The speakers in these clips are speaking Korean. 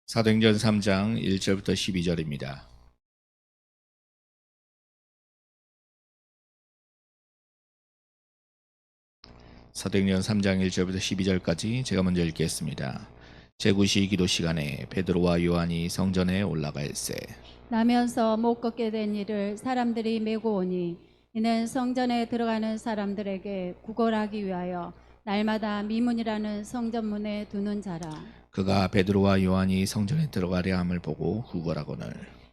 사도행전 3장 1절부터 12절입니다. 사도행전 3장 1절부터 12절까지 제가 먼저 읽겠습니다. 제9시 기도 시간에 베드로와 요한이 성전에 올라가 일세. 나면서 못 걷게 된 이를 사람들이 메고 오니 이는 성전에 들어가는 사람들에게 구걸하기 위하여 날마다 미문이라는 성전문에 두는 자라. 그가 베드로와 요한이 성전에 들어가려 함을 보고 구걸하거늘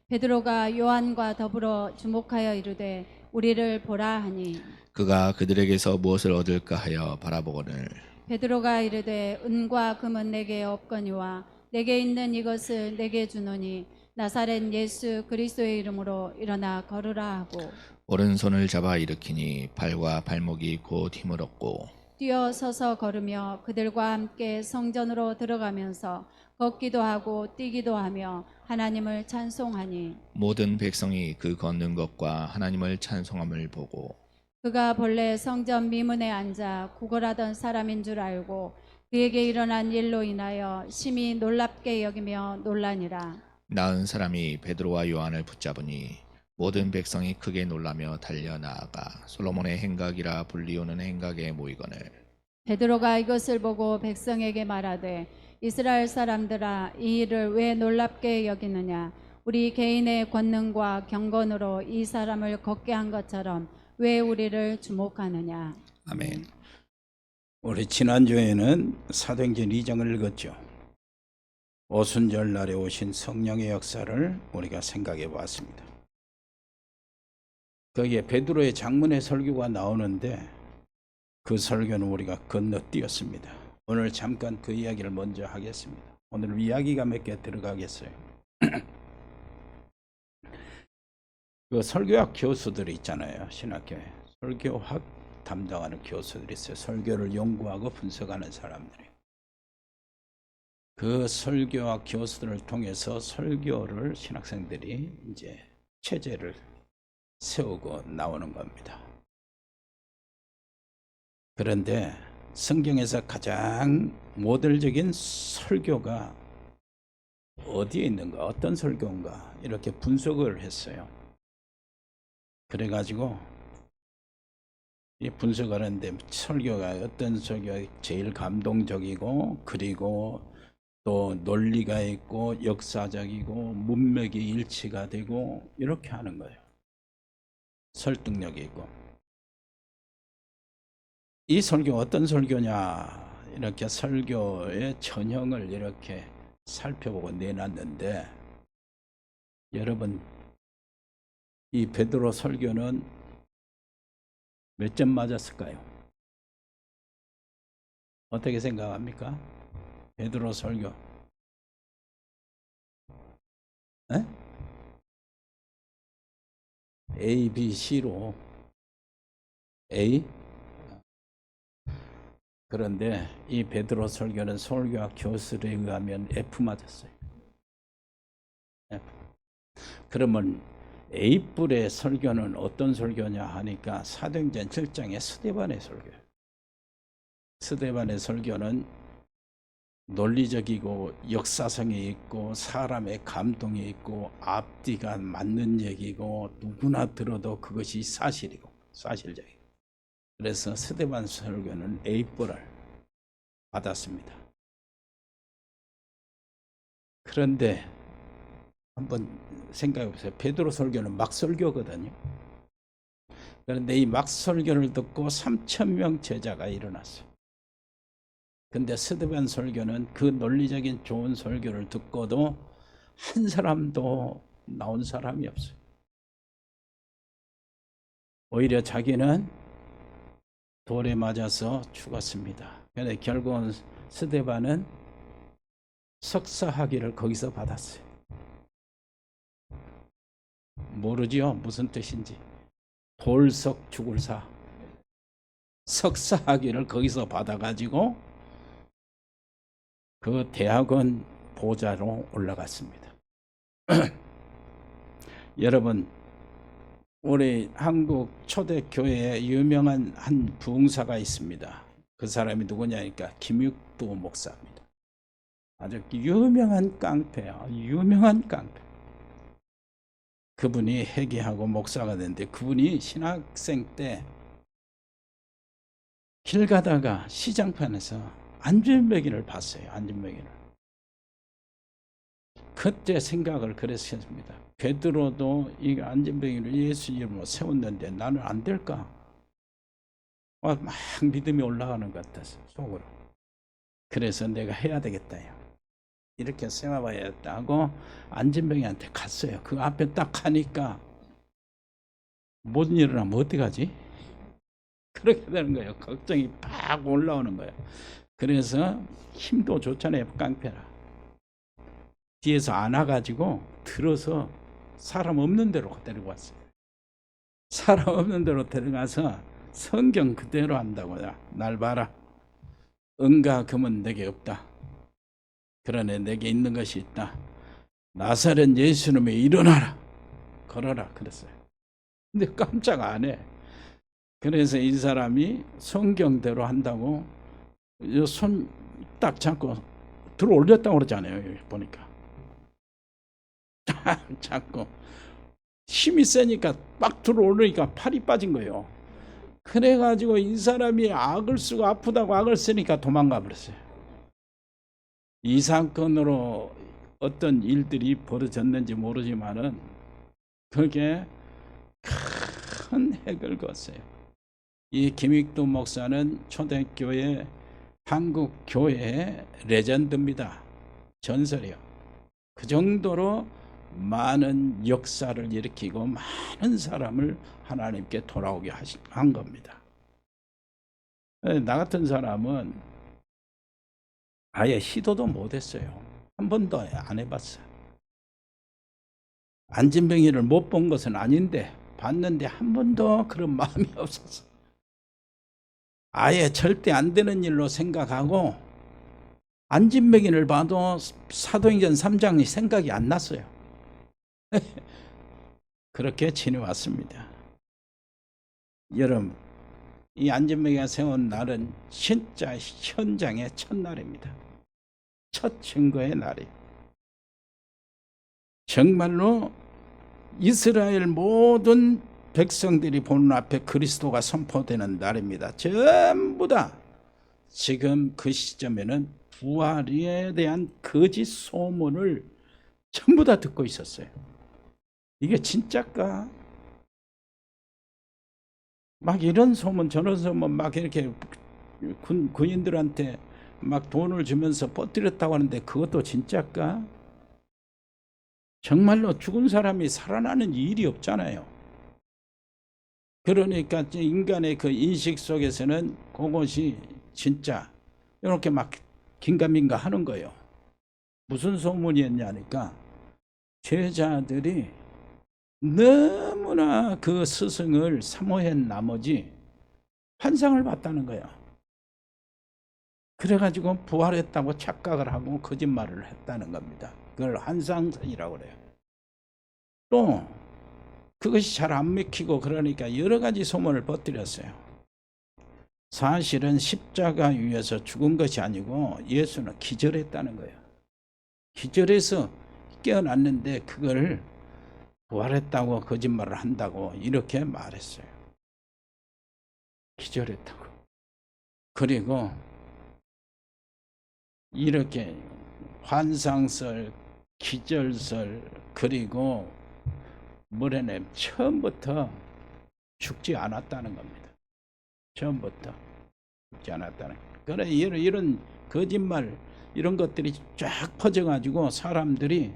베드로가 요한과 더불어 주목하여 이르되 우리를 보라 하니 그가 그들에게서 무엇을 얻을까 하여 바라보거늘 베드로가 이르되 은과 금은 내게 없거니와 내게 있는 이것을 내게 주노니 나사렛 예수 그리스도의 이름으로 일어나 걸으라 하고 오른손을 잡아 일으키니 발과 발목이 곧 힘을 얻고 뛰어 서서 걸으며 그들과 함께 성전으로 들어가면서 걷기도 하고 뛰기도 하며 하나님을 찬송하니 모든 백성이 그 걷는 것과 하나님을 찬송함을 보고 그가 본래 성전 미문에 앉아 구걸하던 사람인 줄 알고 그에게 일어난 일로 인하여 심히 놀랍게 여기며 놀라니라. 나은 사람이 베드로와 요한을 붙잡으니 모든 백성이 크게 놀라며 달려 나아가 솔로몬의 행각이라 불리우는 행각에 모이거늘 베드로가 이것을 보고 백성에게 말하되 이스라엘 사람들아 이 일을 왜 놀랍게 여기느냐 우리 개인의 권능과 경건으로 이 사람을 걷게 한 것처럼 왜 우리를 주목하느냐. 아멘. 우리 지난주에는 사도행전 2장을 읽었죠. 오순절 날에 오신 성령의 역사를 우리가 생각해 보았습니다. 거기에 베드로의 장문의 설교가 나오는데 그 설교는 우리가 건너뛰었습니다. 오늘 잠깐 그 이야기를 먼저 하겠습니다. 오늘 이야기가 몇 개 들어가겠어요. 그 설교학 교수들이 있잖아요. 신학교에 설교학 담당하는 교수들이 있어요. 설교를 연구하고 분석하는 사람들이. 그 설교학 교수들을 통해서 설교를 신학생들이 이제 체제를 세우고 나오는 겁니다. 그런데 성경에서 가장 모델적인 설교가 어디에 있는가, 어떤 설교인가 이렇게 분석을 했어요. 그래가지고 이 분석을 하는데 설교가 어떤 설교가 제일 감동적이고 그리고 또 논리가 있고 역사적이고 문맥이 일치가 되고 이렇게 하는 거예요. 설득력이 있고. 이 설교가 어떤 설교냐 이렇게 설교의 전형을 이렇게 살펴보고 내놨는데 여러분 이 베드로 설교는 몇 점 맞았을까요? 어떻게 생각합니까? 베드로 설교 에? A, B, C로 A? 그런데 이 베드로 설교는 설교학 교수들에 의하면 F 맞았어요. F. 그러면 A뿔의 설교는 어떤 설교냐 하니까 사도행전 7장의 스데반의 설교예요. 스데반의 설교는 논리적이고 역사성이 있고 사람의 감동이 있고 앞뒤가 맞는 얘기고 누구나 들어도 그것이 사실이고 사실적이고 그래서 스데반 설교는 A뿔을 받았습니다. 그런데 한번 생각해 보세요. 베드로 설교는 막설교거든요. 그런데 이 막설교를 듣고 3,000명 제자가 일어났어요. 근데 스데반 설교는 그 논리적인 좋은 설교를 듣고도 한 사람도 나온 사람이 없어요. 오히려 자기는 돌에 맞아서 죽었습니다. 그런데 결국은 스데반은 석사학위를 거기서 받았어요. 모르지요? 무슨 뜻인지. 돌석 죽을 사. 석사학위를 거기서 받아가지고 그 대학원 보좌로 올라갔습니다. 여러분, 우리 한국 초대교회에 유명한 한 부흥사가 있습니다. 그 사람이 누구냐니까 김육도 목사입니다. 아주 유명한 깡패야. 유명한 깡패. 그분이 회개하고 목사가 됐는데 그분이 신학생 때 길 가다가 시장판에서 안전뱅이를 봤어요. 안전뱅이를. 그때 생각을 그랬습니다. 베드로도 이 안전뱅이를 예수 이름으로 세웠는데 나는 안 될까? 막 믿음이 올라가는 것 같아서 속으로. 그래서 내가 해야 되겠다요. 이렇게 생각해야겠다 하고 안전뱅이한테 갔어요. 그 앞에 딱 가니까 못 일어나면 어떡하지? 그렇게 되는 거예요. 걱정이 팍 올라오는 거예요. 그래서 힘도 좋잖아요. 깡패라. 뒤에서 안아가지고 들어서 사람 없는 데로 데리고 왔어요. 사람 없는 데로 데려가서 성경 그대로 한다고요. 날 봐라. 은과 금은 내게 없다. 그러나 내게 있는 것이 있다. 나사렛 예수님에 일어나라. 걸어라. 그랬어요. 근데 깜짝 안 해. 그래서 이 사람이 성경대로 한다고 손 딱 잡고 들어 올렸다고 그러잖아요. 여기 보니까. 딱 잡고 힘이 세니까 막 들어 올리니까 팔이 빠진 거예요. 그래가지고 이 사람이 악을 쓰고 아프다고 악을 쓰니까 도망가 버렸어요. 이 사건으로 어떤 일들이 벌어졌는지 모르지만은 그게 큰 핵을 그었어요. 이 김익두 목사는 초대교회 한국 교회의 레전드입니다. 전설이요. 그 정도로 많은 역사를 일으키고 많은 사람을 하나님께 돌아오게 한 겁니다. 나 같은 사람은 아예 시도도 못했어요. 한 번도 안 해봤어요. 안진뱅이를 못 본 것은 아닌데 봤는데 한 번도 그런 마음이 없었어요. 아예 절대 안 되는 일로 생각하고 안진뱅이를 봐도 사도행전 3장이 생각이 안 났어요. 그렇게 지내왔습니다. 여러분, 이 안진뱅이가 세운 날은 진짜 현장의 첫날입니다. 첫 증거의 날이. 정말로 이스라엘 모든 백성들이 보는 앞에 그리스도가 선포되는 날입니다. 전부 다 지금 그 시점에는 부활에 대한 거짓 소문을 전부 다 듣고 있었어요. 이게 진짜까? 막 이런 소문 저런 소문 막 이렇게 군인들한테 막 돈을 주면서 퍼뜨렸다고 하는데 그것도 진짜까? 정말로 죽은 사람이 살아나는 일이 없잖아요. 그러니까 인간의 그 인식 속에서는 그것이 진짜 이렇게 막 긴가민가 하는 거예요. 무슨 소문이었냐니까 제자들이 너무나 그 스승을 사모한 나머지 환상을 봤다는 거예요. 그래가지고 부활했다고 착각을 하고 거짓말을 했다는 겁니다. 그걸 환상선이라고 그래요. 또 그것이 잘 안 먹히고 그러니까 여러 가지 소문을 퍼뜨렸어요. 사실은 십자가 위에서 죽은 것이 아니고 예수는 기절했다는 거예요. 기절해서 깨어났는데 그걸 부활했다고 거짓말을 한다고 이렇게 말했어요. 기절했다고. 그리고 이렇게 환상설, 기절설, 그리고 뭐래네 처음부터 죽지 않았다는 겁니다. 처음부터 죽지 않았다는 겁니다. 그래 이런 거짓말 이런 것들이 쫙 퍼져가지고 사람들이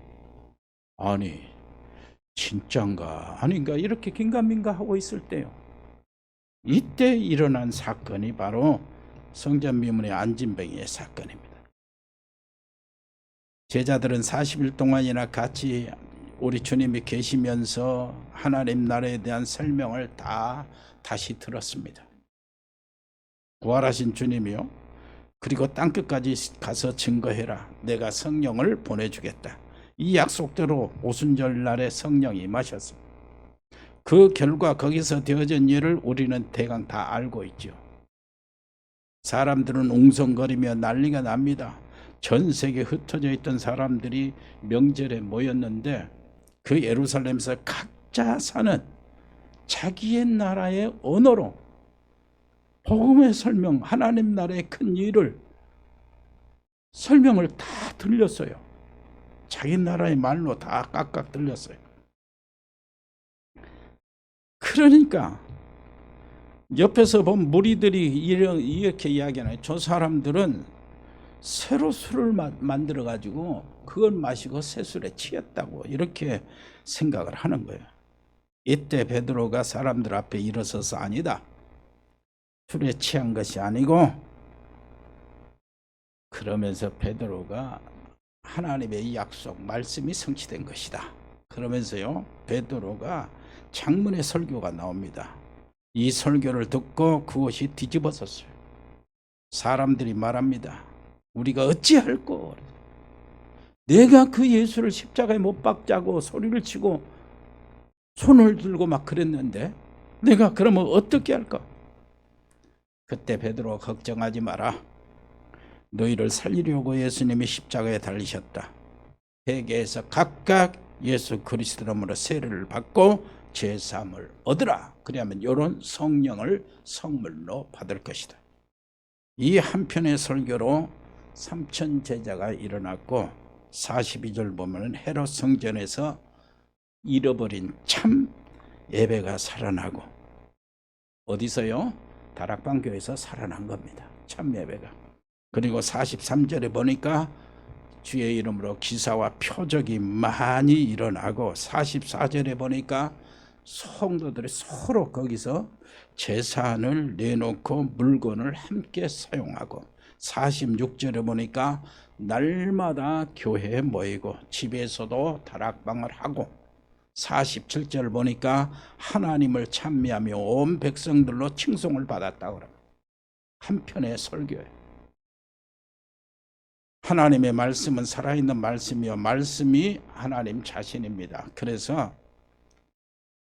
아니 진짠가 아닌가 이렇게 긴가민가 하고 있을 때요. 이때 일어난 사건이 바로 성전미문의 안진뱅이의 사건입니다. 제자들은 40일 동안이나 같이 우리 주님이 계시면서 하나님 나라에 대한 설명을 다시 들었습니다. 부활하신 주님이요. 그리고 땅끝까지 가서 증거해라. 내가 성령을 보내주겠다. 이 약속대로 오순절 날에 성령이 임하셨습니다. 그 결과 거기서 되어진 일을 우리는 대강 다 알고 있죠. 사람들은 웅성거리며 난리가 납니다. 전 세계에 흩어져 있던 사람들이 명절에 모였는데 그 예루살렘에서 각자 사는 자기의 나라의 언어로 복음의 설명, 하나님 나라의 큰 일을 설명을 다 들렸어요. 자기 나라의 말로 다 각각 들렸어요. 그러니까 옆에서 본 무리들이 이렇게 이야기하나요? 저 사람들은 새로 술을 만들어 가지고 그걸 마시고 새 술에 취했다고 이렇게 생각을 하는 거예요. 이때 베드로가 사람들 앞에 일어서서 아니다. 술에 취한 것이 아니고, 그러면서 베드로가 하나님의 약속 말씀이 성취된 것이다. 그러면서요, 베드로가 장문의 설교가 나옵니다. 이 설교를 듣고 그것이 뒤집어졌어요. 사람들이 말합니다. 우리가 어찌할꼬? 내가 그 예수를 십자가에 못 박자고 소리를 치고 손을 들고 막 그랬는데 내가 그러면 어떻게 할까? 그때 베드로가 걱정하지 마라. 너희를 살리려고 예수님이 십자가에 달리셨다. 세계에서 각각 예수 그리스도 이름으로 세례를 받고 제사함을 얻으라. 그러면 이런 성령을 성물로 받을 것이다. 이 한편의 설교로 3천 제자가 일어났고 42절 보면 헤롯 성전에서 잃어버린 참 예배가 살아나고, 어디서요? 다락방 교회에서 살아난 겁니다. 참 예배가. 그리고 43절에 보니까 주의 이름으로 기사와 표적이 많이 일어나고, 44절에 보니까 성도들이 서로 거기서 재산을 내놓고 물건을 함께 사용하고, 46절에 보니까 날마다 교회에 모이고 집에서도 다락방을 하고, 47절 보니까 하나님을 찬미하며 온 백성들로 칭송을 받았다고 합니다. 한편의 설교예요. 하나님의 말씀은 살아있는 말씀이요 말씀이 하나님 자신입니다. 그래서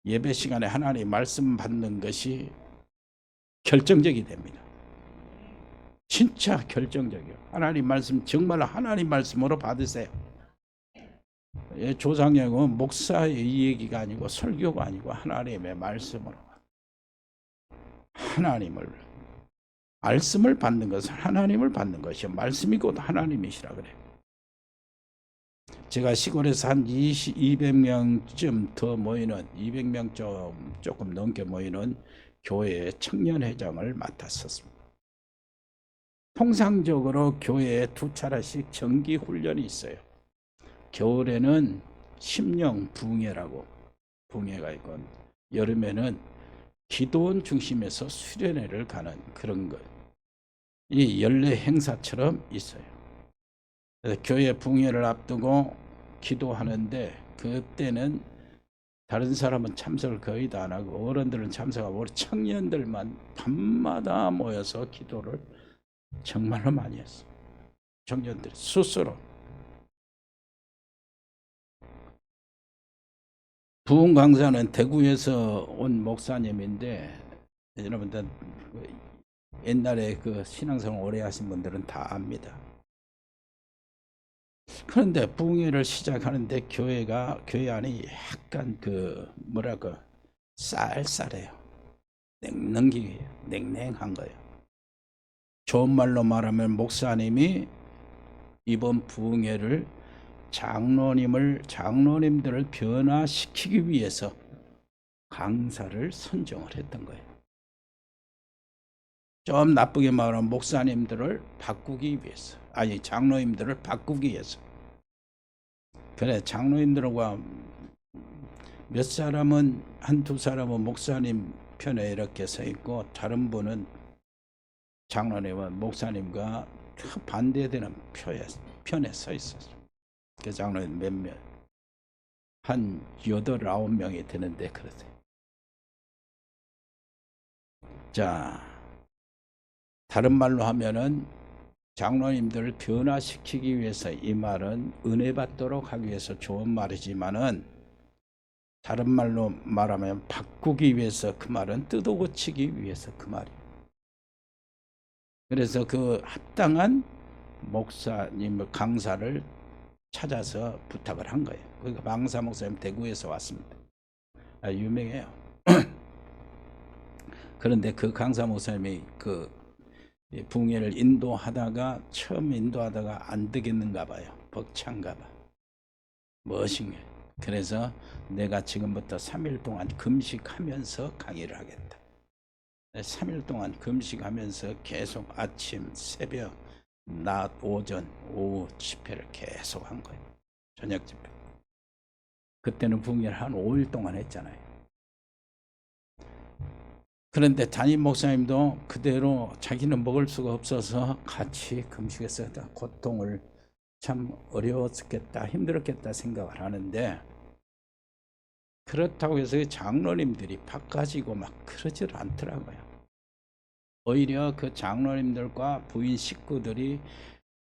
예배 시간에 하나님 말씀 받는 것이 결정적이 됩니다. 진짜 결정적이에요. 하나님 말씀 정말 하나님 말씀으로 받으세요. 조상영은 목사의 이 얘기가 아니고 설교가 아니고 하나님의 말씀으로, 하나님을 말씀을 받는 것은 하나님을 받는 것이요 말씀이 곧 하나님이시라 그래요. 제가 시골에서 한 200명쯤 더 모이는, 200명 조금 넘게 모이는 교회의 청년회장을 맡았었습니다. 통상적으로 교회에 2차례씩 정기훈련이 있어요. 겨울에는 심령 부흥회라고 부흥회가 있고, 여름에는 기도원 중심에서 수련회를 가는 그런 것, 이 연례 행사처럼 있어요. 그래서 교회 부흥회를 앞두고 기도하는데, 그때는 다른 사람은 참석을 거의 다 안 하고 어른들은 참석하고 우리 청년들만 밤마다 모여서 기도를 정말로 많이 했어요. 청년들이 스스로. 부흥 강사는 대구에서 온 목사님인데, 여러분들 옛날에 그 신앙생활 오래 하신 분들은 다 압니다. 그런데 부흥회를 시작하는데 교회 안이 약간 쌀쌀해요. 냉랭한 거예요. 좋은 말로 말하면 목사님이 이번 부흥회를 장로님들을 변화시키기 위해서 강사를 선정을 했던 거예요. 좀 나쁘게 말하면 목사님들을 바꾸기 위해서, 아니 장로님들을 바꾸기 위해서. 그래, 장로님들과 몇 사람은, 한두 사람은 목사님 편에 이렇게 서 있고, 다른 분은 장로님은 목사님과 반대되는 편에 서 있었어요. 그 장로님 몇몇, 한 8, 9명이 되는데 그러세요. 자, 다른 말로 하면은 장로님들을 변화시키기 위해서, 이 말은 은혜 받도록 하기 위해서 좋은 말이지만은, 다른 말로 말하면 바꾸기 위해서, 그 말은 뜯어고치기 위해서 그 말이에요. 그래서 그 합당한 목사님 강사를 찾아서 부탁을 한 거예요. 그러니까 방사 목사님 대구에서 왔습니다. 유명해요. 그런데 그 강사 목사님이 그 붕괴를 처음 인도하다가 안 되겠는가 봐요. 벅찬가 봐. 멋있게. 그래서 내가 지금부터 3일 동안 금식하면서 강의를 하겠다. 3일 동안 금식하면서 계속 아침, 새벽, 낮, 오전, 오후 집회를 계속 한 거예요. 저녁 집회. 그때는 붕괴를 한 5일 동안 했잖아요. 그런데 담임 목사님도 그대로 자기는 먹을 수가 없어서 같이 금식했어요. 고통을 참 어려웠겠다, 힘들었겠다 생각을 하는데, 그렇다고 해서 장로님들이 바꿔지고 막 그러질 않더라고요. 오히려 그 장로님들과 부인 식구들이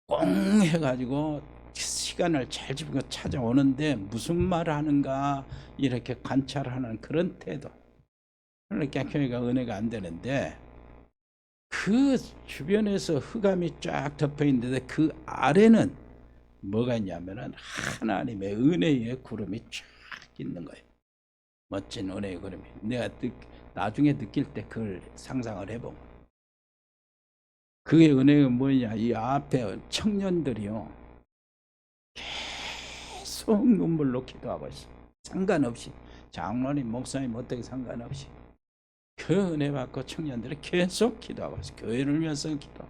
꽁 해가지고 시간을 잘 집고 찾아오는데 무슨 말을 하는가 이렇게 관찰하는 그런 태도. 그러니까 교회가 은혜가 안 되는데, 그 주변에서 흑암이 쫙 덮여 있는데 그 아래는 뭐가 있냐면은 하나님의 은혜의 구름이 쫙 있는 거예요. 멋진 은혜의 구름이. 내가 나중에 느낄 때 그걸 상상을 해보면, 그게 은혜가 뭐냐, 이 앞에 청년들이요 계속 눈물로 기도하고 있어. 상관없이 장로님 목사님 어떻게 상관없이 그 은혜 받고 청년들이 계속 기도하고 있어. 교회를 위해서 기도하고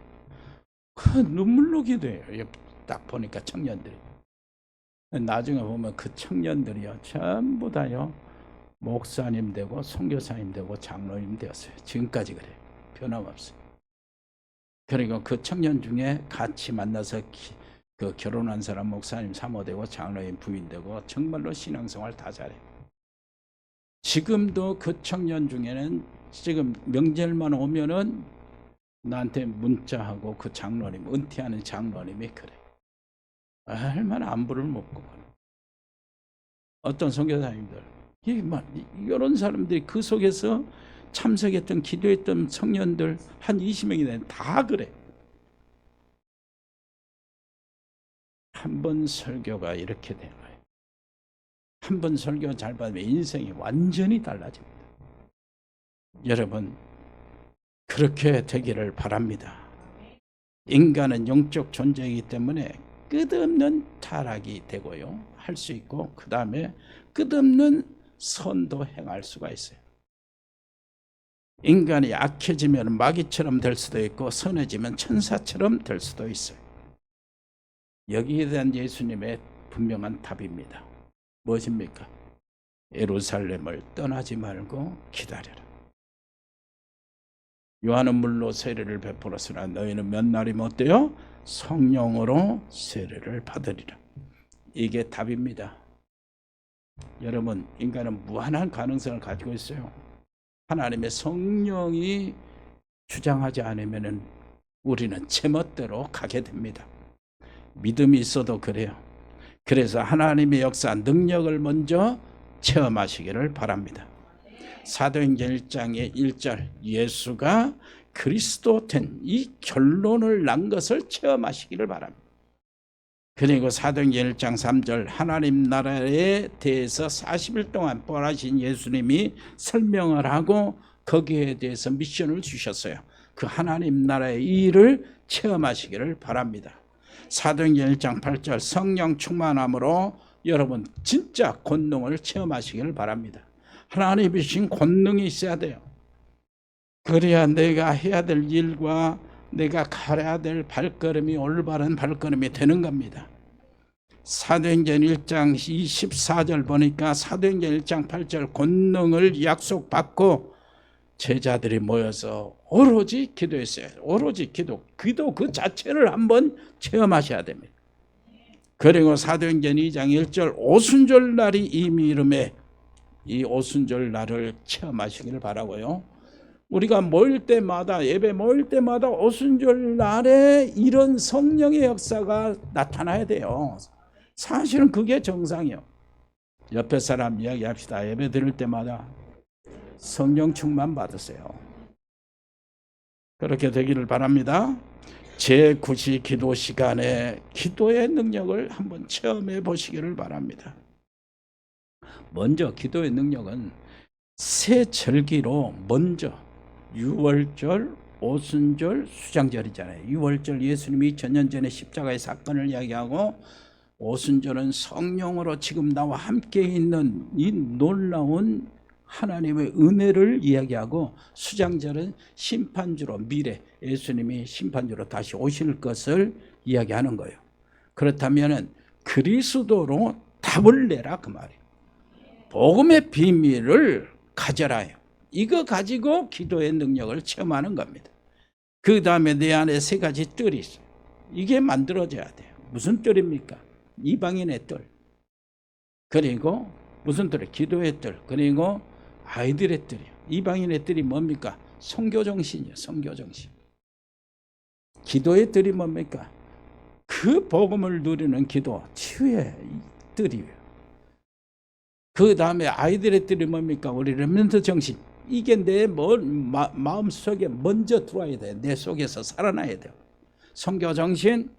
그 눈물로 기도해요. 딱 보니까 청년들이. 나중에 보면 그 청년들이요 전부 다요 목사님 되고 선교사님 되고 장로님 되었어요. 지금까지 그래요. 변함없어요. 그리고 그 청년 중에 같이 만나서 그 결혼한 사람 목사님 사모 되고 장로님 부인 되고 정말로 신앙생활 다 잘해요. 지금도 그 청년 중에는 지금 명절만 오면은 나한테 문자하고 그 장로님, 은퇴하는 장로님이 그래. 얼마나 안부를 묻고. 어떤 선교사님들, 이런 사람들이 그 속에서 참석했던 기도했던 청년들 한 20명이 되는 다 그래. 한 번 설교가 이렇게 된 거예요. 한 번 설교 잘 받으면 인생이 완전히 달라집니다. 여러분, 그렇게 되기를 바랍니다. 인간은 영적 존재이기 때문에 끝없는 타락이 되고요. 할 수 있고, 그 다음에 끝없는 선도 행할 수가 있어요. 인간이 악해지면 마귀처럼 될 수도 있고, 선해지면 천사처럼 될 수도 있어요. 여기에 대한 예수님의 분명한 답입니다. 무엇입니까? 예루살렘을 떠나지 말고 기다려라. 요한은 물로 세례를 베풀었으나 너희는 몇 날이면 어때요? 성령으로 세례를 받으리라. 이게 답입니다. 여러분, 인간은 무한한 가능성을 가지고 있어요. 하나님의 성령이 주장하지 않으면 우리는 제멋대로 가게 됩니다. 믿음이 있어도 그래요. 그래서 하나님의 역사, 능력을 먼저 체험하시기를 바랍니다. 사도행전 1장의 1절, 예수가 그리스도 된 이 결론을 난 것을 체험하시기를 바랍니다. 그리고 사도행전 1장 3절, 하나님 나라에 대해서 40일 동안 뻔하신 예수님이 설명을 하고 거기에 대해서 미션을 주셨어요. 그 하나님 나라의 일을 체험하시기를 바랍니다. 사도행전 1장 8절, 성령 충만함으로 여러분 진짜 권능을 체험하시기를 바랍니다. 하나님이 주신 권능이 있어야 돼요. 그래야 내가 해야 될 일과 내가 가야 될 발걸음이 올바른 발걸음이 되는 겁니다. 사도행전 1장 24절 보니까 사도행전 1장 8절 권능을 약속받고 제자들이 모여서 오로지 기도했어요. 오로지 기도 그 자체를 한번 체험하셔야 됩니다. 그리고 사도행전 2장 1절 오순절 날이 이미 이름에 이 오순절 날을 체험하시기를 바라고요. 우리가 모일 때마다 예배 모일 때마다 오순절 날에 이런 성령의 역사가 나타나야 돼요. 사실은 그게 정상이에요. 옆에 사람 이야기합시다. 예배 드릴 때마다 성령 충만 받으세요. 그렇게 되기를 바랍니다. 제9시 기도 시간에 기도의 능력을 한번 체험해 보시기를 바랍니다. 먼저 기도의 능력은 새 절기로 먼저 유월절, 오순절, 수장절이잖아요. 유월절 예수님이 2000년 전에 십자가의 사건을 이야기하고, 오순절은 성령으로 지금 나와 함께 있는 이 놀라운 하나님의 은혜를 이야기하고, 수장절은 심판주로 미래 예수님이 심판주로 다시 오실 것을 이야기하는 거예요. 그렇다면 그리스도로 답을 내라 그 말이에요. 복음의 비밀을 가져라요. 이거 가지고 기도의 능력을 체험하는 겁니다. 그 다음에 내 안에 세 가지 뜰이 있어요. 이게 만들어져야 돼요. 무슨 뜰입니까? 이방인의 뜰. 그리고 무슨 뜰이에요? 기도의 뜰. 그리고 아이들의 뜰이에요. 이방인의 뜰이 뭡니까? 선교정신이에요. 선교정신. 기도의 뜰이 뭡니까? 그 복음을 누리는 기도, 치유의 뜰이에요. 그 다음에 아이들의 뜰이 뭡니까? 우리 렘넌트 정신. 이게 내 마음속에 먼저 들어와야 돼요. 내 속에서 살아나야 돼요. 선교정신,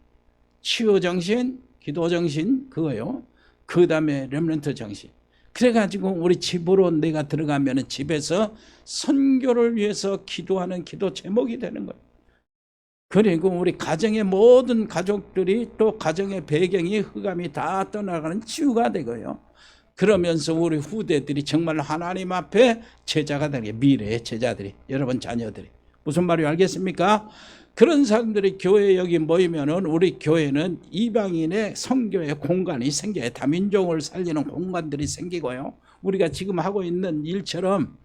치유정신, 기도정신, 그거요. 그 다음에 렘넌트 정신. 그래가지고 우리 집으로 내가 들어가면 집에서 선교를 위해서 기도하는 기도 제목이 되는 거예요. 그리고 우리 가정의 모든 가족들이 또 가정의 배경이 흑암이 다 떠나가는 치유가 되고요. 그러면서 우리 후대들이 정말 하나님 앞에 제자가 되는, 미래의 제자들이, 여러분 자녀들이. 무슨 말인지 알겠습니까? 그런 사람들이 교회에 여기 모이면은 우리 교회는 이방인의 선교의 공간이 생겨요. 다민족을 살리는 공간들이 생기고요. 우리가 지금 하고 있는 일처럼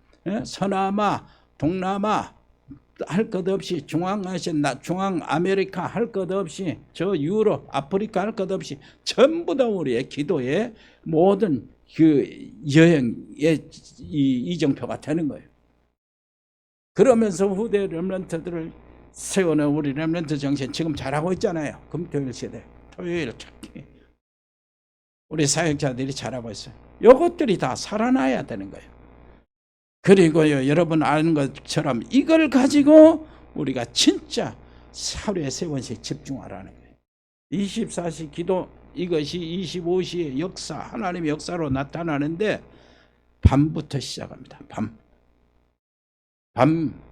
서남아, 동남아 할 것 없이, 중앙아시아, 중앙아메리카 할 것 없이, 저 유럽, 아프리카 할 것 없이 전부 다 우리의 기도의 모든 그 여행의 이정표가 되는 거예요. 그러면서 후대 렘넌트들을 세우는 우리 렘넌트 정신 지금 잘하고 있잖아요. 금토일 시대, 토요일 찾기. 우리 사역자들이 잘하고 있어요. 이것들이 다 살아나야 되는 거예요. 그리고요, 여러분 아는 것처럼 이걸 가지고 우리가 진짜 하루에 3번씩 집중하라는 거예요. 24시 기도, 이것이 25시의 역사, 하나님의 역사로 나타나는데 밤부터 시작합니다.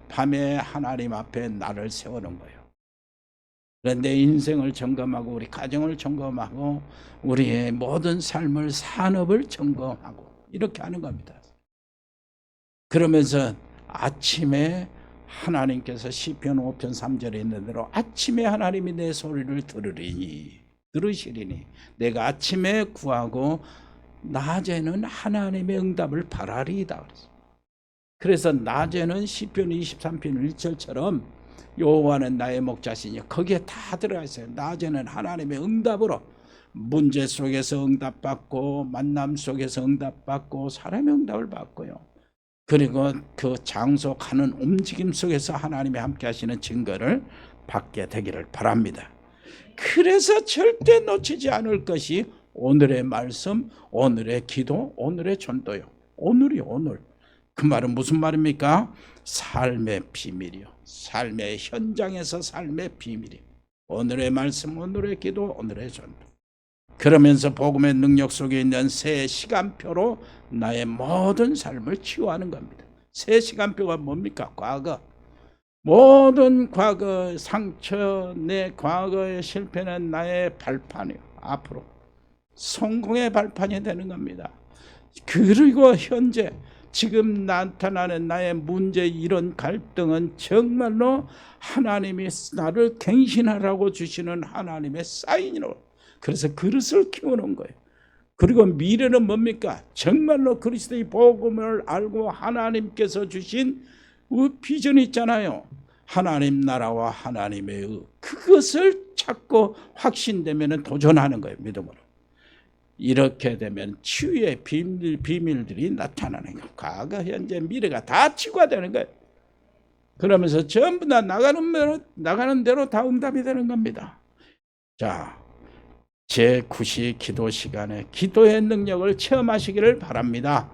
밤에 하나님 앞에 나를 세우는 거예요. 내 인생을 점검하고 우리 가정을 점검하고 우리의 모든 삶을, 산업을 점검하고 이렇게 하는 겁니다. 그러면서 아침에 하나님께서 시편 5편 3절에 있는 대로 아침에 하나님이 내 소리를 들으시리니 내가 아침에 구하고 낮에는 하나님의 응답을 바라리이다. 그래서 낮에는 시편 23편 1절처럼 여호와는 나의 목자시니 거기에 다 들어가 있어요. 낮에는 하나님의 응답으로 문제 속에서 응답받고 만남 속에서 응답받고 사람의 응답을 받고요. 그리고 그 장소 가는 움직임 속에서 하나님이 함께 하시는 증거를 받게 되기를 바랍니다. 그래서 절대 놓치지 않을 것이 오늘의 말씀, 오늘의 기도, 오늘의 전도요. 오늘이 오늘. 그 말은 무슨 말입니까? 삶의 비밀이요. 삶의 현장에서 삶의 비밀이요. 오늘의 말씀, 오늘의 기도, 오늘의 전도. 그러면서 복음의 능력 속에 있는 새 시간표로 나의 모든 삶을 치유하는 겁니다. 새 시간표가 뭡니까? 과거. 모든 과거 상처, 내 과거의 실패는 나의 발판이요. 앞으로 성공의 발판이 되는 겁니다. 그리고 현재 지금 나타나는 나의 문제, 이런 갈등은 정말로 하나님이 나를 갱신하라고 주시는 하나님의 사인으로, 그래서 그릇을 키우는 거예요. 그리고 미래는 뭡니까? 정말로 그리스도의 복음을 알고 하나님께서 주신 비전이 있잖아요. 하나님 나라와 하나님의 의, 그것을 찾고 확신되면 도전하는 거예요. 믿음으로. 이렇게 되면 치유의 비밀들이 나타나는 거예요. 과거, 현재, 미래가 다 치유가 되는 거예요. 그러면서 전부 다 나가는 대로 다 응답이 되는 겁니다. 자, 제9시 기도 시간에 기도의 능력을 체험하시기를 바랍니다.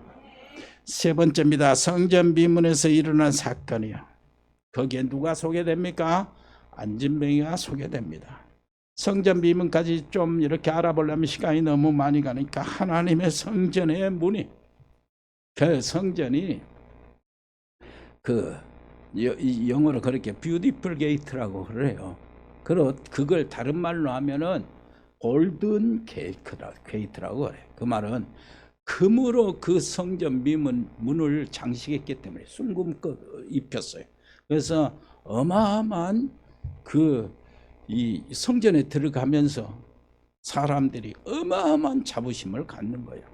세 번째입니다. 성전 비문에서 일어난 사건이요. 거기에 누가 소개됩니까? 안진뱅이가 소개됩니다. 성전 비문까지 좀 이렇게 알아보려면 시간이 너무 많이 가니까 하나님의 성전의 문이, 그 성전이 영어로 그렇게 뷰티풀 게이트라고 그래요. 그걸 다른 말로 하면은 골든 게이트라고 그래요. 그 말은 금으로 그 성전 문을 장식했기 때문에 순금껏 입혔어요. 그래서 어마어마한 이 성전에 들어가면서 사람들이 어마어마한 자부심을 갖는 거예요.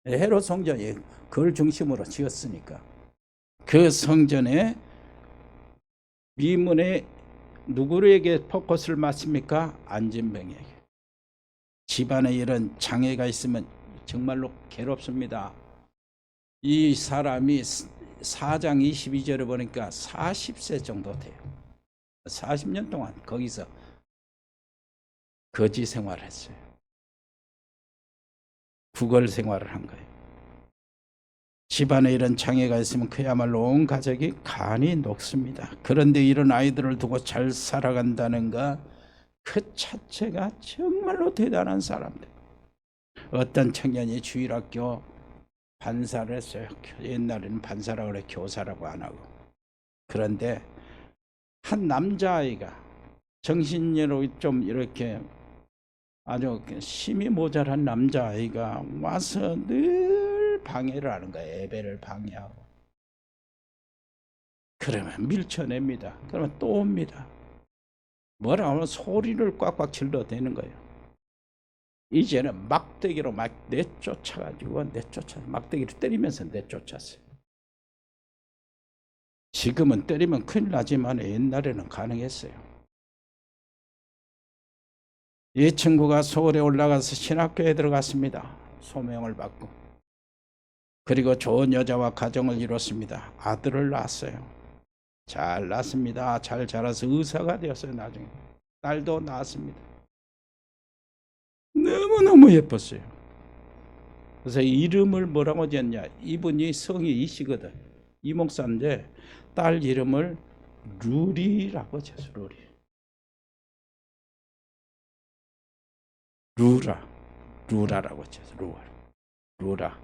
헤롯 성전이 그걸 중심으로 지었으니까. 그 성전의 미문에 누구에게 포커스를 맞습니까? 안진뱅이에게. 집안에 이런 장애가 있으면 정말로 괴롭습니다. 이 사람이 4장 22절에 보니까 40세 정도 돼요. 40년 동안 거기서 거지 생활을 했어요. 구걸 생활을 한 거예요. 집안에 이런 장애가 있으면 그야말로 온 가족이 간이 녹습니다. 그런데 이런 아이들을 두고 잘 살아간다는 것, 그 자체가 정말로 대단한 사람들. 어떤 청년이 주일학교 반사를 했어요. 옛날에는 반사라고 그래, 교사라고 안 하고. 그런데 한 남자아이가 정신력으로 좀 이렇게 아주 힘이 모자란 남자아이가 와서 늘 방해를 하는 거예요. 예배를 방해하고. 그러면 밀쳐냅니다. 그러면 또 옵니다. 뭐라 하면 소리를 꽉꽉 질러대는 거예요. 이제는 막대기로 막 내쫓아가지고 막대기로 때리면서 내쫓았어요. 지금은 때리면 큰일 나지만 옛날에는 가능했어요. 이 친구가 서울에 올라가서 신학교에 들어갔습니다. 소명을 받고. 그리고 좋은 여자와 가정을 이뤘습니다. 아들을 낳았어요. 잘 낳습니다. 잘 자라서 의사가 되었어요. 나중에 딸도 낳았습니다. 너무너무 예뻤어요. 그래서 이름을 뭐라고 지었냐, 이분이 성이 이씨거든. 이 목사인데 딸 이름을 루리라고 지었어요. 루라라고 지었어요. 루라.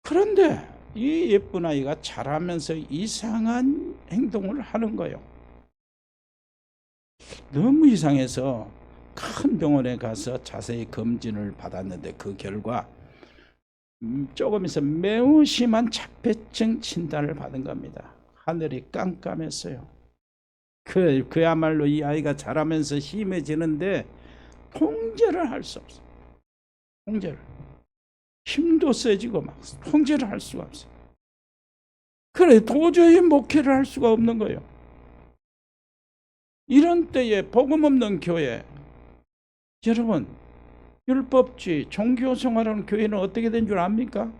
그런데 이 예쁜 아이가 자라면서 이상한 행동을 하는 거예요. 너무 이상해서 큰 병원에 가서 자세히 검진을 받았는데 그 결과 조금 있어 매우 심한 자폐증 진단을 받은 겁니다. 하늘이 깜깜했어요. 그야말로 이 아이가 자라면서 심해지는데 통제를 할 수 없어요. 힘도 세지고 막 통제를 할 수가 없어요. 그래 도저히 목회를 할 수가 없는 거예요. 이런 때에 복음 없는 교회, 여러분 율법주의 종교생활하는 교회는 어떻게 된 줄 압니까?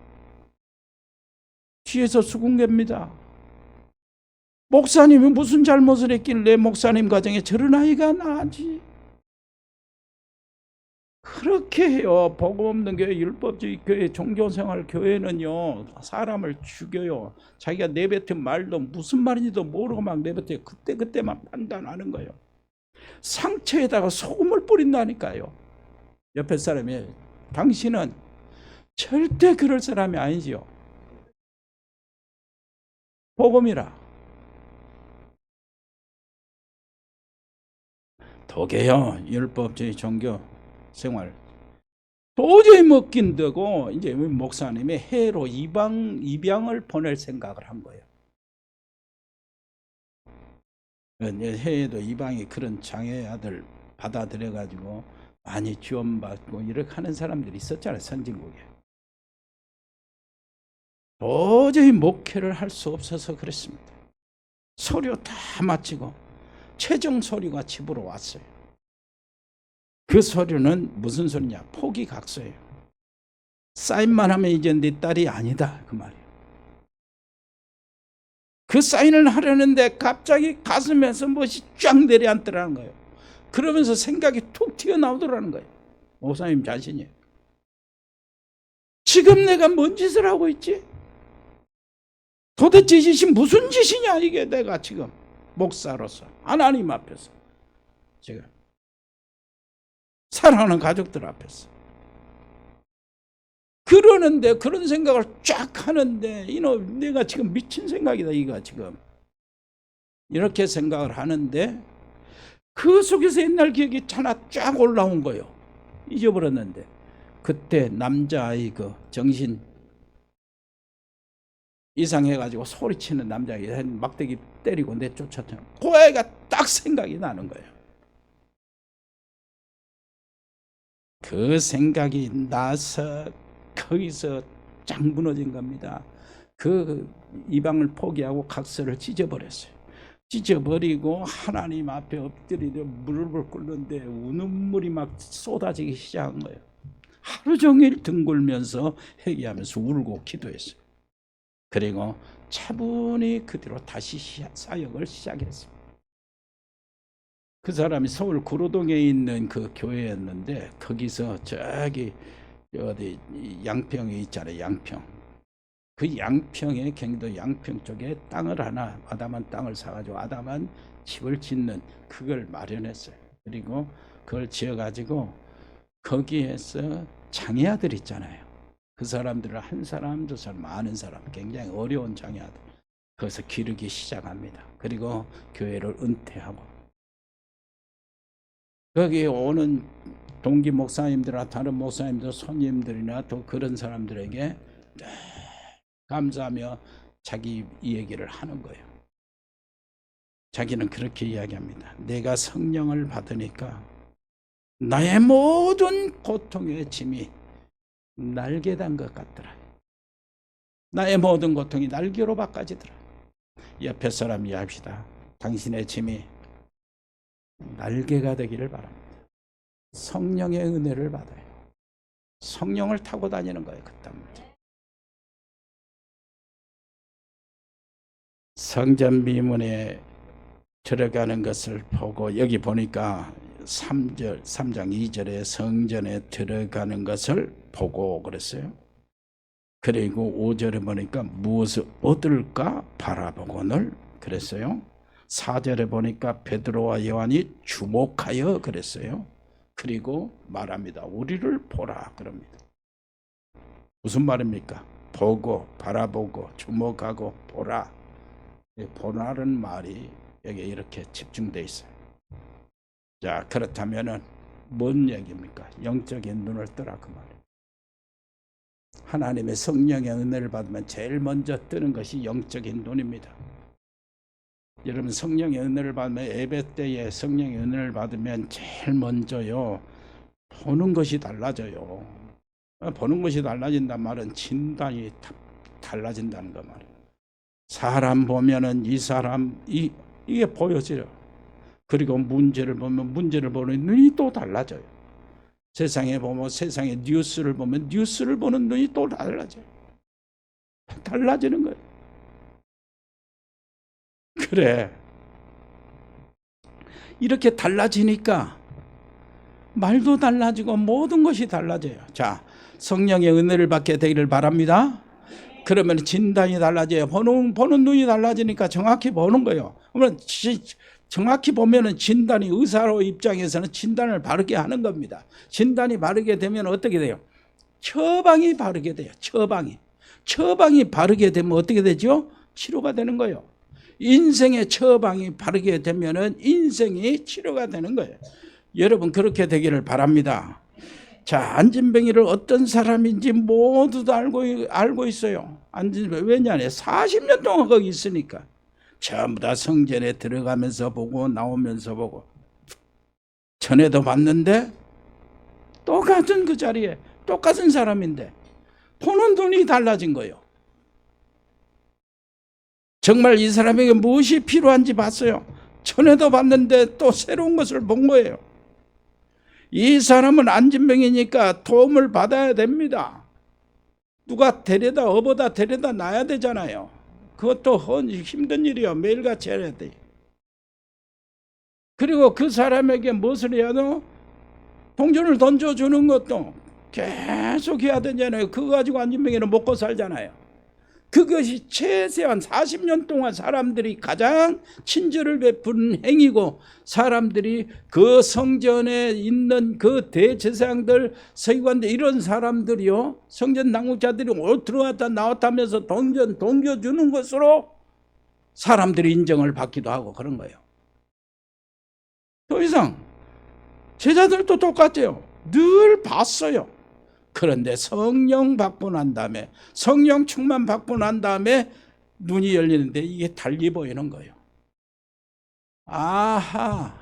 뒤에서 수군갑니다. 목사님이 무슨 잘못을 했길래 목사님 가정에 저런 아이가 나지? 그렇게 해요. 복음 없는 교회, 율법주의 교회, 종교생활 교회는요 사람을 죽여요. 자기가 내뱉은 말도 무슨 말인지도 모르고 막 내뱉어요. 그때만 판단하는 거예요. 상처에다가 소금을 뿌린다니까요. 옆에 사람이 당신은 절대 그럴 사람이 아니지요. 복음이라. 도개요. 율법주의 종교 생활 도저히 먹긴 되고 이제 목사님이 해로 입양을 보낼 생각을 한 거예요. 해에도 이방이 그런 장애 아들 받아들여 가지고 많이 지원받고 이렇게 하는 사람들이 있었잖아요. 선진국에. 도저히 목회를 할 수 없어서 그랬습니다. 서류 다 마치고 최종 서류가 집으로 왔어요. 그 서류는 무슨 소리냐? 포기각서예요. 사인만 하면 이제 네 딸이 아니다 그 말이에요. 그 사인을 하려는데 갑자기 가슴에서 무엇이 쫙 내려앉더라는 거예요. 그러면서 생각이 툭 튀어나오더라는 거예요. 목사님 자신이. 지금 내가 뭔 짓을 하고 있지? 도대체 이 짓이 무슨 짓이냐, 이게 내가 지금 목사로서 하나님 앞에서 지금 사랑하는 가족들 앞에서 그러는데, 그런 생각을 쫙 하는데, 이놈 내가 지금 미친 생각이다, 이거 지금 이렇게 생각을 하는데, 그 속에서 옛날 기억이 하나 쫙 올라온 거예요. 잊어버렸는데 그때 남자아이 그 정신 이상해가지고 소리치는 남자아이 막대기 때리고 내쫓았잖아. 그 애가 딱 생각이 나는 거예요. 그 생각이 나서 거기서 쫙 무너진 겁니다. 그 이방을 포기하고 각서를 찢어버렸어요. 찢어버리고 하나님 앞에 엎드리려 무릎을 꿇는데 눈물이 막 쏟아지기 시작한 거예요. 하루 종일 뒹굴면서 회개하면서 울고 기도했어요. 그리고 차분히 그 뒤로 다시 사역을 시작했어요. 그 사람이 서울 구로동에 있는 그 교회였는데, 거기서 저기 어디 양평에 있잖아요. 양평. 그 양평에, 경기도 양평 쪽에 땅을 하나, 아담한 땅을 사가지고 아담한 집을 짓는 그걸 마련했어요. 그리고 그걸 지어가지고 거기에서 장애아들 있잖아요. 그 사람들을 한 사람, 두 사람, 많은 사람, 굉장히 어려운 장애아들, 거기서 기르기 시작합니다. 그리고 교회를 은퇴하고 거기에 오는 동기 목사님들이나 다른 목사님들, 손님들이나 또 그런 사람들에게 감사하며 자기 얘기를 하는 거예요. 자기는 그렇게 이야기합니다. 내가 성령을 받으니까 나의 모든 고통의 짐이 날개 단 것 같더라. 나의 모든 고통이 날개로 바꿔지더라. 옆에 사람 이야기합시다. 당신의 짐이 날개가 되기를 바랍니다. 성령의 은혜를 받아요. 성령을 타고 다니는 거예요. 그때부터. 성전 미문에 들어가는 것을 보고, 여기 보니까 3장 2절에 성전에 들어가는 것을 보고 그랬어요. 그리고 5절에 보니까 무엇을 얻을까 바라보고는 그랬어요. 4절에 보니까 베드로와 요한이 주목하여 그랬어요. 그리고 말합니다. 우리를 보라 그럽니다. 무슨 말입니까? 보고, 바라보고, 주목하고, 보라. 보라는 말이 여기 이렇게 집중되어 있어요. 자, 그렇다면은 뭔 얘기입니까? 영적인 눈을 뜨라 그 말이에요. 하나님의 성령의 은혜를 받으면 제일 먼저 뜨는 것이 영적인 눈입니다. 여러분, 성령의 은혜를 받으면, 예배 때에 성령의 은혜를 받으면 제일 먼저요, 보는 것이 달라져요. 보는 것이 달라진단 말은 진단이 달라진다는 거 말이에요. 사람 보면은 이 사람 이게 보여져요. 그리고 문제를 보면 문제를 보는 눈이 또 달라져요. 세상에 보면 세상의 뉴스를 보면 뉴스를 보는 눈이 또 달라져요. 달라지는 거예요. 그래. 이렇게 달라지니까 말도 달라지고 모든 것이 달라져요. 자, 성령의 은혜를 받게 되기를 바랍니다. 그러면 진단이 달라져요. 보는 눈이 달라지니까 정확히 보는 거예요. 그러면 정확히 보면은 진단이, 의사로 입장에서는 진단을 바르게 하는 겁니다. 진단이 바르게 되면 어떻게 돼요? 처방이 바르게 돼요. 처방이 바르게 되면 어떻게 되죠? 치료가 되는 거예요. 인생의 처방이 바르게 되면은 인생이 치료가 되는 거예요. 여러분, 그렇게 되기를 바랍니다. 자, 안진뱅이를 어떤 사람인지 모두 다 알고 있어요. 안진뱅이, 왜냐하면 40년 동안 거기 있으니까 전부 다 성전에 들어가면서 보고 나오면서 보고, 전에도 봤는데 똑같은 그 자리에 똑같은 사람인데 보는 눈이 달라진 거예요. 정말 이 사람에게 무엇이 필요한지 봤어요. 전에도 봤는데 또 새로운 것을 본 거예요. 이 사람은 안진병이니까 도움을 받아야 됩니다. 누가 업어다 데려다 놔야 되잖아요. 그것도 힘든 일이요. 매일같이 해야 돼. 그리고 그 사람에게 무엇을 해야 돼요? 동전을 던져주는 것도 계속 해야 되잖아요. 그거 가지고 안진병이는 먹고 살잖아요. 그것이 최소한 40년 동안 사람들이 가장 친절을 베푸는 행위고, 사람들이 그 성전에 있는 그 대제사장들, 서기관들, 이런 사람들이요, 성전 당국자들이 들어왔다 나왔다 하면서 동겨주는 것으로 사람들이 인정을 받기도 하고 그런 거예요. 더 이상 제자들도 똑같아요. 늘 봤어요. 그런데 성령 받고 난 다음에, 성령 충만 받고 난 다음에 눈이 열리는데 이게 달리 보이는 거예요. 아하,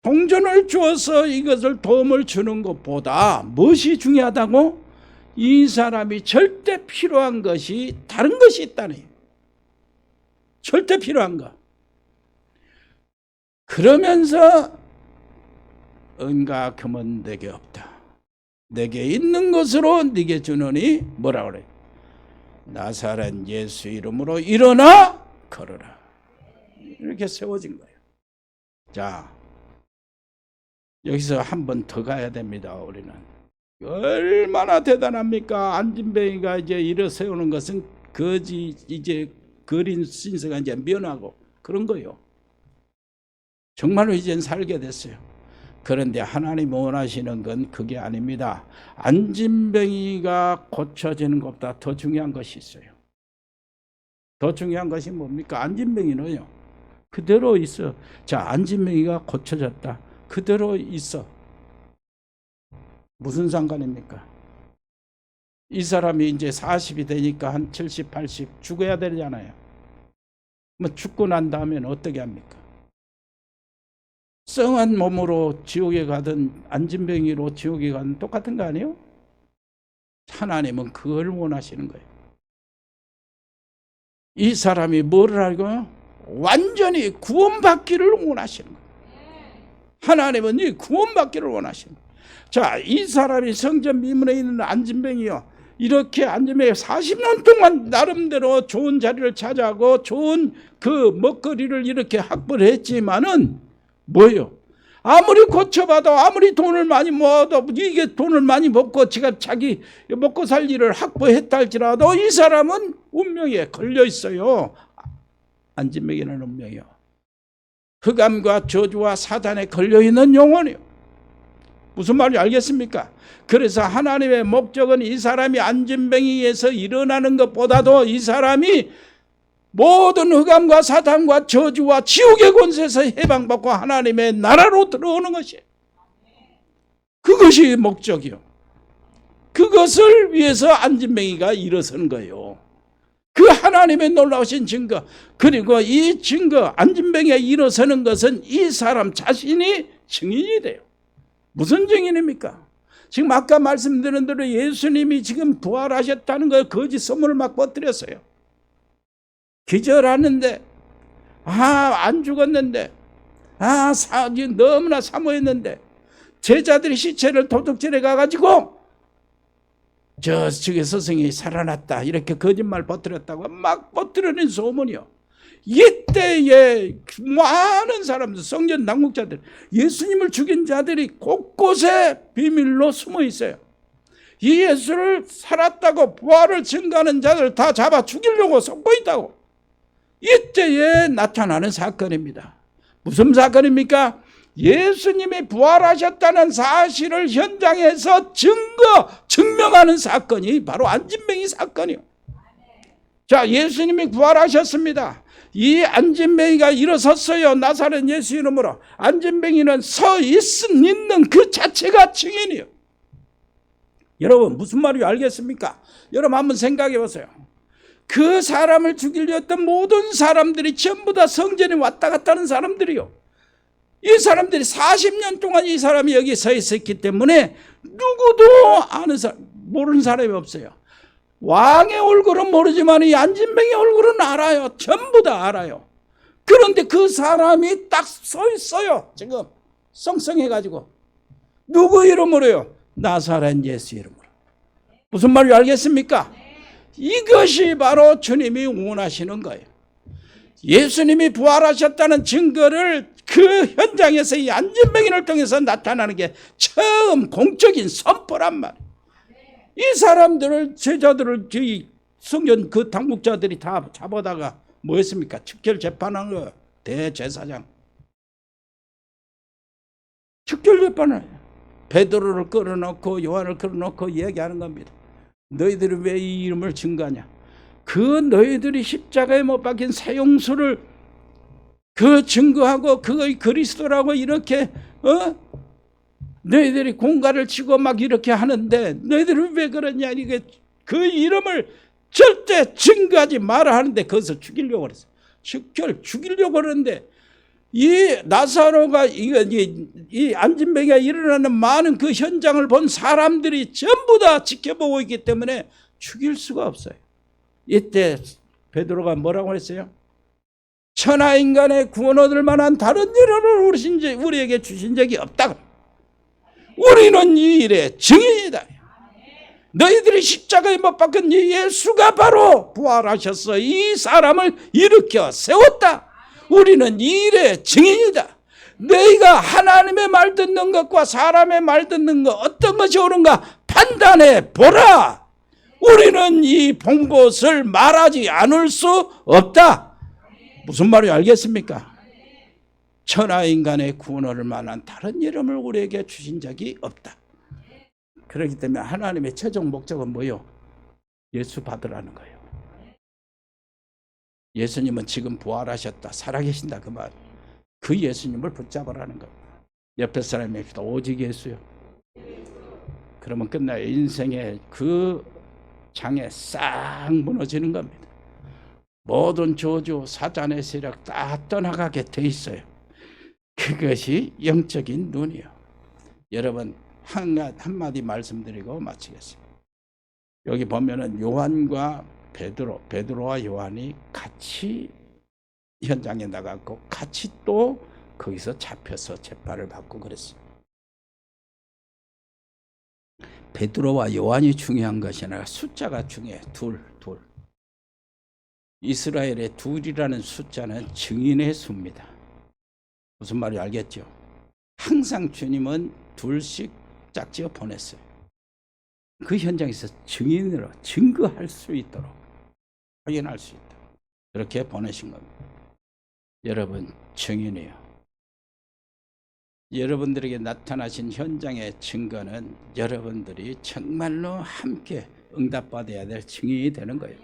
동전을 주어서 이것을 도움을 주는 것보다 무엇이 중요하다고? 이 사람이 절대 필요한 것이 다른 것이 있다는 거예요. 절대 필요한 것. 그러면서 은과 금은 내게 없다. 내게 있는 것으로 네게 주노니 뭐라 그래? 나사렛 예수 이름으로 일어나 걸어라. 이렇게 세워진 거예요. 자, 여기서 한 번 더 가야 됩니다. 우리는 얼마나 대단합니까? 안진뱅이가 이제 일어 세우는 것은 거지 이제 거린 신세가 이제 면하고 그런 거예요. 정말로 이젠 살게 됐어요. 그런데 하나님 원하시는 건 그게 아닙니다. 안진뱅이가 고쳐지는 것보다 더 중요한 것이 있어요. 더 중요한 것이 뭡니까? 안진뱅이는요, 그대로 있어. 자, 안진뱅이가 고쳐졌다. 그대로 있어. 무슨 상관입니까? 이 사람이 이제 40이 되니까 한 70, 80 죽어야 되잖아요. 뭐 죽고 난 다음에는 어떻게 합니까? 썩한 몸으로 지옥에 가든 안진뱅이로 지옥에 가든 똑같은 거 아니에요? 하나님은 그걸 원하시는 거예요. 이 사람이 뭐를 알고요? 완전히 구원받기를 원하시는 거예요. 하나님은 이 구원받기를 원하시는 거예요. 자, 이 사람이 성전 미문에 있는 안진뱅이요, 이렇게 안진뱅이 40년 동안 나름대로 좋은 자리를 차지하고 좋은 그 먹거리를 이렇게 확보를 했지만은 뭐예요? 아무리 고쳐봐도, 아무리 돈을 많이 모아도, 이게 돈을 많이 먹고 지가 자기 먹고 살 일을 확보했다 할지라도 이 사람은 운명에 걸려 있어요. 안진뱅이는 운명이요, 흑암과 저주와 사단에 걸려 있는 영혼이요. 무슨 말인지 알겠습니까? 그래서 하나님의 목적은 이 사람이 안진뱅이에서 일어나는 것보다도 이 사람이 모든 흑암과 사탄과 저주와 지옥의 권세에서 해방받고 하나님의 나라로 들어오는 것이에요. 그것이 목적이요. 그것을 위해서 안진뱅이가 일어선 거예요. 그 하나님의 놀라우신 증거, 그리고 이 증거, 안진뱅이가 일어서는 것은 이 사람 자신이 증인이 돼요. 무슨 증인입니까? 지금 아까 말씀드린 대로 예수님이 지금 부활하셨다는 거 거짓 소문을 막 퍼뜨렸어요. 기절하는데, 안 죽었는데, 너무나 사모했는데, 제자들이 시체를 도둑질해 가가지고 저쪽에 스승이 살아났다, 이렇게 거짓말 퍼뜨렸다고 막 퍼뜨리는 소문이요. 이때에 많은 사람들, 성전 당국자들, 예수님을 죽인 자들이 곳곳에 비밀로 숨어 있어요. 이 예수를 살았다고 부활을 증거하는 자들 다 잡아 죽이려고 섞고 있다고. 이때에 나타나는 사건입니다. 무슨 사건입니까? 예수님이 부활하셨다는 사실을 현장에서 증명하는 사건이 바로 안진뱅이 사건이요. 자, 예수님이 부활하셨습니다. 이 안진뱅이가 일어섰어요. 나사렛 예수 이름으로. 안진뱅이는 서 있는 그 자체가 증인이요. 여러분, 무슨 말인지 알겠습니까? 여러분 한번 생각해 보세요. 그 사람을 죽이려 했던 모든 사람들이 전부 다 성전에 왔다 갔다 하는 사람들이요. 이 사람들이 40년 동안 이 사람이 여기 서 있었기 때문에 누구도 모르는 사람이 없어요. 왕의 얼굴은 모르지만 이 안진뱅이 얼굴은 알아요. 전부 다 알아요. 그런데 그 사람이 딱 서 있어요. 지금 성성해가지고. 누구 이름으로요? 나사렛 예수 이름으로. 무슨 말인지 알겠습니까? 이것이 바로 주님이 원하시는 거예요. 예수님이 부활하셨다는 증거를 그 현장에서 이 안진뱅이를 통해서 나타나는 게 처음 공적인 선포란 말이에요. 이 사람들을, 제자들을 성전 그 당국자들이 다 잡아다가 뭐 했습니까? 즉결 재판한 거 대제사장. 즉결 재판을 베드로를 끌어놓고 요한을 끌어놓고 얘기하는 겁니다. 너희들이 왜 이 이름을 증거하냐? 그 너희들이 십자가에 못 박힌 새 용수를 그 증거하고 그의 그리스도라고 이렇게 너희들이 공갈을 치고 막 이렇게 하는데 너희들은 왜 그러냐? 이게 그 이름을 절대 증거하지 마라 하는데 거기서 죽이려고 그랬어. 즉결 죽이려고 그러는데 이 나사로가 이 안진뱅이가 일어나는 많은 그 현장을 본 사람들이 전부 다 지켜보고 있기 때문에 죽일 수가 없어요. 이때 베드로가 뭐라고 했어요? 천하 인간의 구원 얻을 만한 다른 이름을 우리에게 주신 적이 없다. 우리는 이 일의 증인이다. 너희들이 십자가에 못 박은 이 예수가 바로 부활하셔서 이 사람을 일으켜 세웠다. 우리는 이 일의 증인이다. 너희가 하나님의 말 듣는 것과 사람의 말 듣는 것 어떤 것이 옳은가 판단해 보라. 우리는 이 본 것을 말하지 않을 수 없다. 무슨 말인지 알겠습니까? 천하 인간의 구원을 만한 다른 이름을 우리에게 주신 적이 없다. 그렇기 때문에 하나님의 최종 목적은 뭐요? 예수 받으라는 거예요. 예수님은 지금 부활하셨다, 살아계신다 그 말. 그 예수님을 붙잡으라는 겁니다. 옆에 사람입니다. 오직 예수요. 그러면 끝나요. 인생의 그 장에 싹 무너지는 겁니다. 모든 저주, 사탄의 세력 다 떠나가게 돼 있어요. 그것이 영적인 눈이요. 여러분 한마디 말씀드리고 마치겠습니다. 여기 보면은 요한과 베드로와 요한이 같이 현장에 나갔고 같이 또 거기서 잡혀서 재판을 받고 그랬어요. 베드로와 요한이 중요한 것이 아니라 숫자가 중요해. 둘. 이스라엘의 둘이라는 숫자는 증인의 수입니다. 무슨 말인지 알겠죠? 항상 주님은 둘씩 짝지어 보냈어요. 그 현장에서 증인으로 증거할 수 있도록 확인할 수 있도록 그렇게 보내신 겁니다. 여러분 증인이요. 여러분들에게 나타나신 현장의 증거는 여러분들이 정말로 함께 응답받아야 될 증인이 되는 거예요.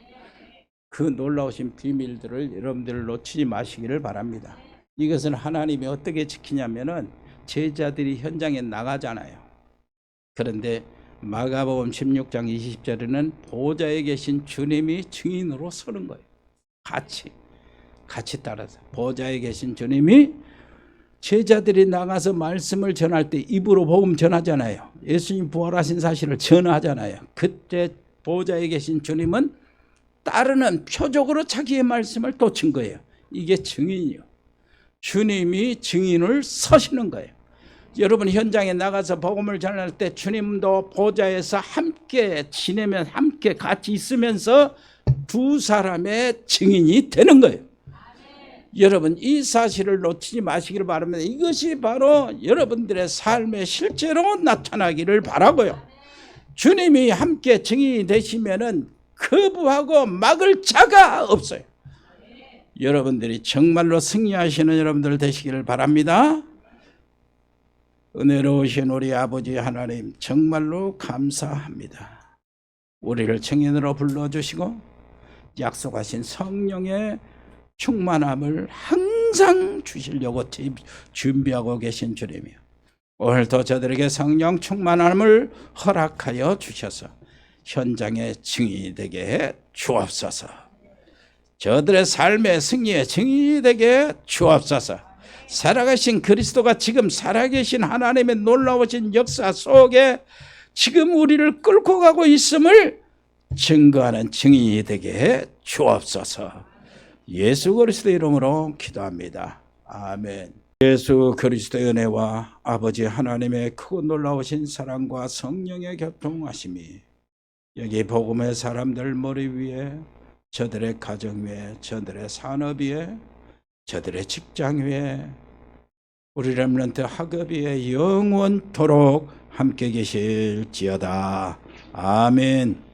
그 놀라우신 비밀들을 여러분들 놓치지 마시기를 바랍니다. 이것은 하나님이 어떻게 지키냐면은 제자들이 현장에 나가잖아요. 그런데 마가복음 16장 20절에는 보좌에 계신 주님이 증인으로 서는 거예요. 같이 따라서 보좌에 계신 주님이 제자들이 나가서 말씀을 전할 때 입으로 복음 전하잖아요. 예수님 부활하신 사실을 전하잖아요. 그때 보좌에 계신 주님은 따르는 표적으로 자기의 말씀을 또 증거해요. 이게 증인이요. 주님이 증인을 서시는 거예요. 여러분 현장에 나가서 복음을 전할 때 주님도 보좌에서 함께 지내면 함께 같이 있으면서 두 사람의 증인이 되는 거예요. 여러분 이 사실을 놓치지 마시기를 바랍니다. 이것이 바로 여러분들의 삶에 실제로 나타나기를 바라고요. 주님이 함께 증인이 되시면은 거부하고 막을 자가 없어요. 여러분들이 정말로 승리하시는 여러분들 되시기를 바랍니다. 은혜로우신 우리 아버지 하나님 정말로 감사합니다. 우리를 증인으로 불러주시고 약속하신 성령의 충만함을 항상 주시려고 준비하고 계신 주님이요. 오늘도 저들에게 성령 충만함을 허락하여 주셔서 현장의 증인이 되게 해 주옵소서. 저들의 삶의 승리의 증인이 되게 해 주옵소서. 살아계신 그리스도가 지금 살아계신 하나님의 놀라우신 역사 속에 지금 우리를 끌고 가고 있음을 증거하는 증인이 되게 해 주옵소서. 예수 그리스도의 이름으로 기도합니다. 아멘. 예수 그리스도의 은혜와 아버지 하나님의 크고 놀라우신 사랑과 성령의 교통하심이 여기 복음의 사람들 머리 위에, 저들의 가정 위에, 저들의 산업 위에, 저들의 직장 위에, 우리 렘넌트 학업 위에 영원토록 함께 계실지어다. 아멘.